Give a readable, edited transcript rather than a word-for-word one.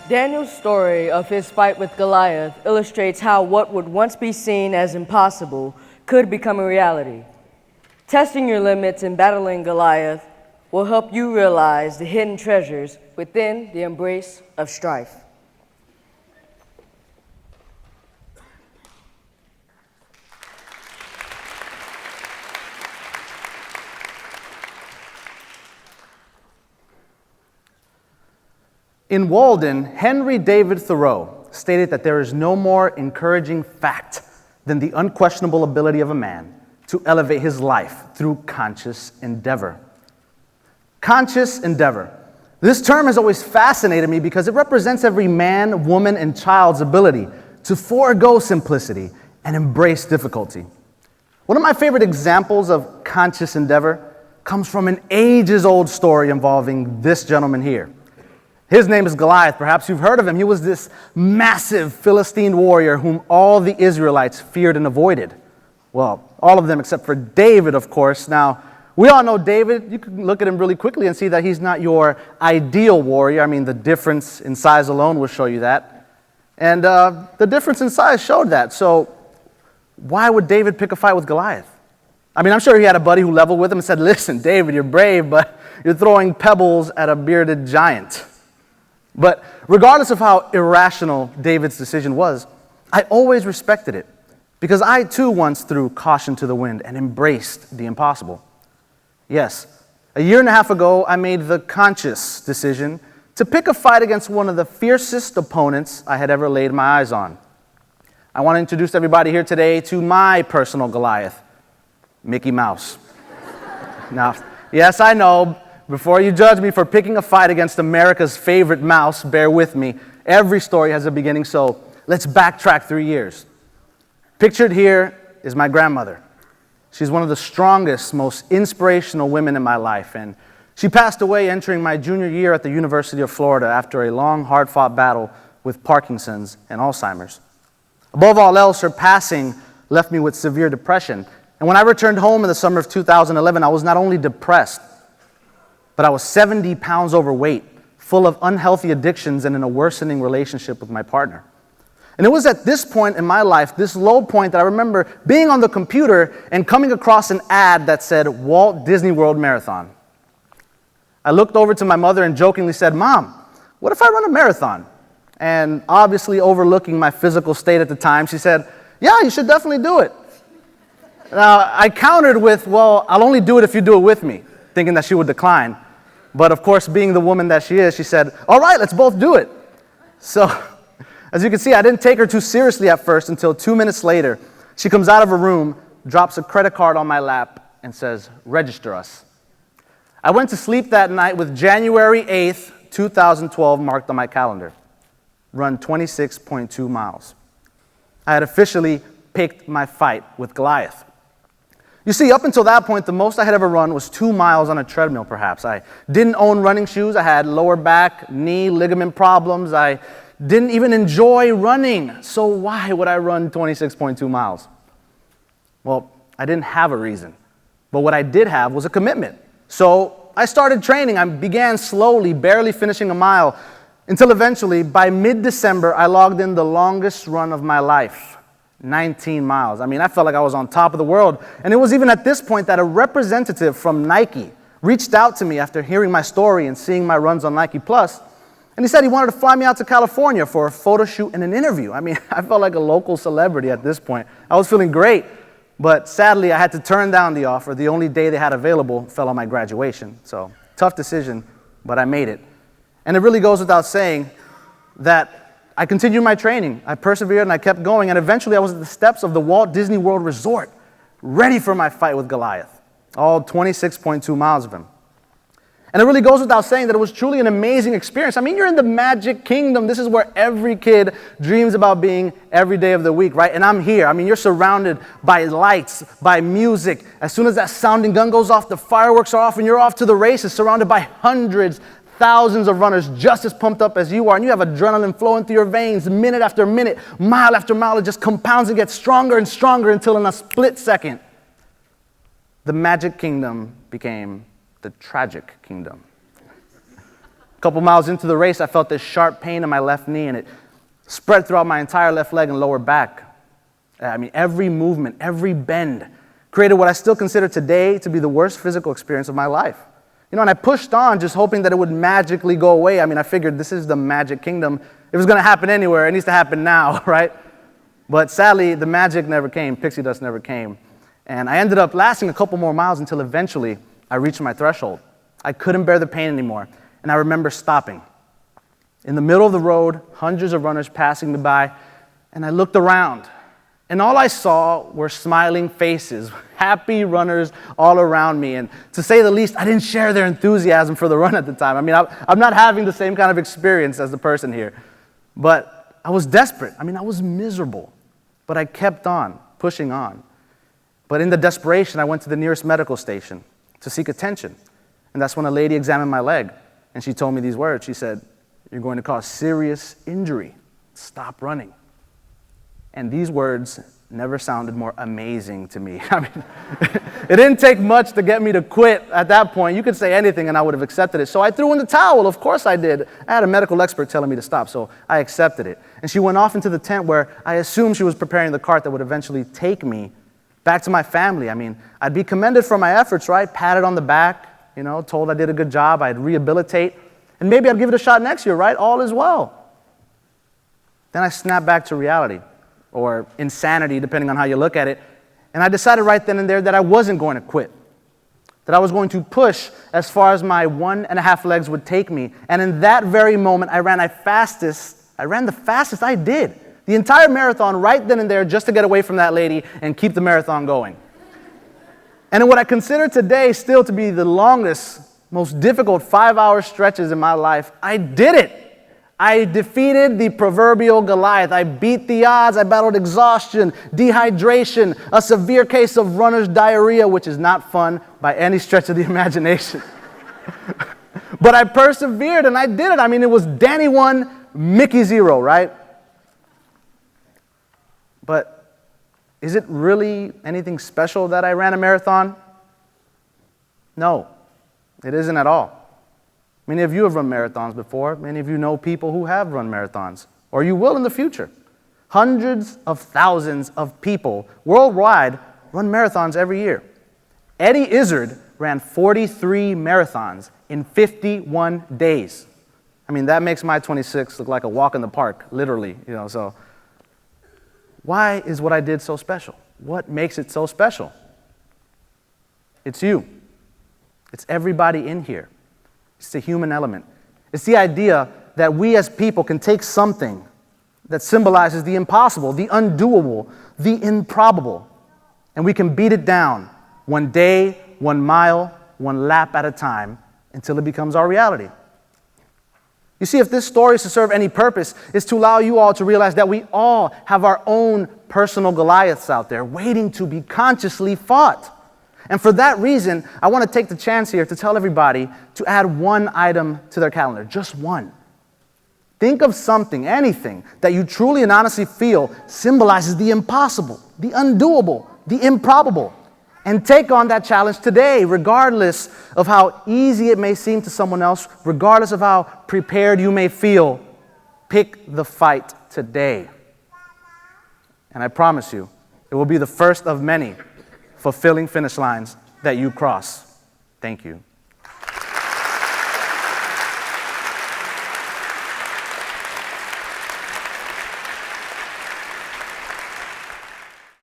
Daniel's story of his fight with Goliath illustrates how what would once be seen as impossible could become a reality. Testing your limits and battling Goliath will help you realize the hidden treasures within the embrace of strife. In Walden, Henry David Thoreau stated that there is no more encouraging fact than the unquestionable ability of a man to elevate his life through conscious endeavor. Conscious endeavor. This term has always fascinated me because it represents every man, woman, and child's ability to forego simplicity and embrace difficulty. One of my favorite examples of conscious endeavor comes from an ages-old story involving this gentleman here. His name is Goliath. Perhaps you've heard of him. He was this massive Philistine warrior whom all the Israelites feared and avoided. Well, all of them except for David, of course. Now, we all know David. You can look at him really quickly and see that he's not your ideal warrior. I mean, the difference in size alone will show you that. And the difference in size showed that. So why would David pick a fight with Goliath? I mean, I'm sure he had a buddy who leveled with him and said, "Listen, David, you're brave, but you're throwing pebbles at a bearded giant." But regardless of how irrational David's decision was, I always respected it because I too once threw caution to the wind and embraced the impossible. Yes, a year and a half ago, I made the conscious decision to pick a fight against one of the fiercest opponents I had ever laid my eyes on. I want to introduce everybody here today to my personal Goliath, Mickey Mouse. Now, yes, I know. Before you judge me for picking a fight against America's favorite mouse, bear with me. Every story has a beginning, so let's backtrack 3 years. Pictured here is my grandmother. She's one of the strongest, most inspirational women in my life, and she passed away entering my junior year at the University of Florida after a long, hard-fought battle with Parkinson's and Alzheimer's. Above all else, her passing left me with severe depression, and when I returned home in the summer of 2011, I was not only depressed, but I was 70 pounds overweight, full of unhealthy addictions and in a worsening relationship with my partner. And it was at this point in my life, this low point, that I remember being on the computer and coming across an ad that said Walt Disney World Marathon. I looked over to my mother and jokingly said, "Mom, what if I run a marathon?" And obviously overlooking my physical state at the time, she said, "Yeah, you should definitely do it." Now, I countered with, "Well, I'll only do it if you do it with me," thinking that she would decline. But of course, being the woman that she is, she said, "All right, let's both do it." So, as you can see, I didn't take her too seriously at first until 2 minutes later. She comes out of her room, drops a credit card on my lap, and says, "Register us." I went to sleep that night with January 8th, 2012 marked on my calendar. Run 26.2 miles. I had officially picked my fight with Goliath. You see, up until that point, the most I had ever run was 2 miles on a treadmill, perhaps. I didn't own running shoes. I had lower back, knee, ligament problems. I didn't even enjoy running. So why would I run 26.2 miles? Well, I didn't have a reason. But what I did have was a commitment. So I started training. I began slowly, barely finishing a mile, until eventually, by mid-December, I logged in the longest run of my life. 19 miles. I mean, I felt like I was on top of the world. And it was even at this point that a representative from Nike reached out to me after hearing my story and seeing my runs on Nike Plus. And he said he wanted to fly me out to California for a photo shoot and an interview. I mean, I felt like a local celebrity at this point. I was feeling great. But sadly, I had to turn down the offer. The only day they had available fell on my graduation. So, tough decision, but I made it. And it really goes without saying that I continued my training. I persevered and I kept going, and eventually I was at the steps of the Walt Disney World Resort, ready for my fight with Goliath, all 26.2 miles of him. And it really goes without saying that it was truly an amazing experience. I mean, you're in the Magic Kingdom. This is where every kid dreams about being every day of the week, right? And I'm here. I mean, you're surrounded by lights, by music. As soon as that sounding gun goes off, the fireworks are off, and you're off to the races, surrounded by hundreds, thousands of runners just as pumped up as you are, and you have adrenaline flowing through your veins minute after minute, mile after mile. It just compounds and gets stronger and stronger until in a split second, the Magic Kingdom became the tragic kingdom. A couple miles into the race, I felt this sharp pain in my left knee, and it spread throughout my entire left leg and lower back. I mean, every movement, every bend created what I still consider today to be the worst physical experience of my life. You know, and I pushed on just hoping that it would magically go away. I mean, I figured this is the magic kingdom. If it was going to happen anywhere, it needs to happen now, right? But sadly, the magic never came. Pixie dust never came. And I ended up lasting a couple more miles until eventually I reached my threshold. I couldn't bear the pain anymore. And I remember stopping. In the middle of the road, hundreds of runners passing me by, and I looked around. And all I saw were smiling faces, happy runners all around me. And to say the least, I didn't share their enthusiasm for the run at the time. I mean, I'm not having the same kind of experience as the person here. But I was desperate. I mean, I was miserable. But I kept on, pushing on. But in the desperation, I went to the nearest medical station to seek attention. And that's when a lady examined my leg. And she told me these words. She said, "You're going to cause serious injury. Stop running." And these words never sounded more amazing to me. I mean, it didn't take much to get me to quit at that point. You could say anything and I would have accepted it. So I threw in the towel. Of course I did. I had a medical expert telling me to stop, so I accepted it. And she went off into the tent where I assumed she was preparing the cart that would eventually take me back to my family. I mean, I'd be commended for my efforts, right? Patted on the back, you know, told I did a good job. I'd rehabilitate. And maybe I'd give it a shot next year, right? All is well. Then I snapped back to reality, or insanity, depending on how you look at it. And I decided right then and there that I wasn't going to quit, that I was going to push as far as my 1.5 legs would take me. And in that very moment, I ran the fastest I did. The entire marathon right then and there just to get away from that lady and keep the marathon going. And in what I consider today still to be the longest, most difficult 5-hour stretches in my life, I did it. I defeated the proverbial Goliath. I beat the odds. I battled exhaustion, dehydration, a severe case of runner's diarrhea, which is not fun by any stretch of the imagination. But I persevered and I did it. I mean, it was Danny 1, Mickey 0, right? But is it really anything special that I ran a marathon? No, it isn't at all. Many of you have run marathons before. Many of you know people who have run marathons, or you will in the future. Hundreds of thousands of people worldwide run marathons every year. Eddie Izzard ran 43 marathons in 51 days. I mean, that makes my 26 look like a walk in the park, literally, you know, so why is what I did so special? What makes it so special? It's you. It's everybody in here. It's the human element. It's the idea that we as people can take something that symbolizes the impossible, the undoable, the improbable, and we can beat it down one day, 1 mile, 1 lap at a time until it becomes our reality. You see, if this story is to serve any purpose, it's to allow you all to realize that we all have our own personal Goliaths out there waiting to be consciously fought. And for that reason, I want to take the chance here to tell everybody to add one item to their calendar, just one. Think of something, anything, that you truly and honestly feel symbolizes the impossible, the undoable, the improbable. And take on that challenge today, regardless of how easy it may seem to someone else, regardless of how prepared you may feel. Pick the fight today. And I promise you, it will be the first of many fulfilling finish lines that you cross. Thank you.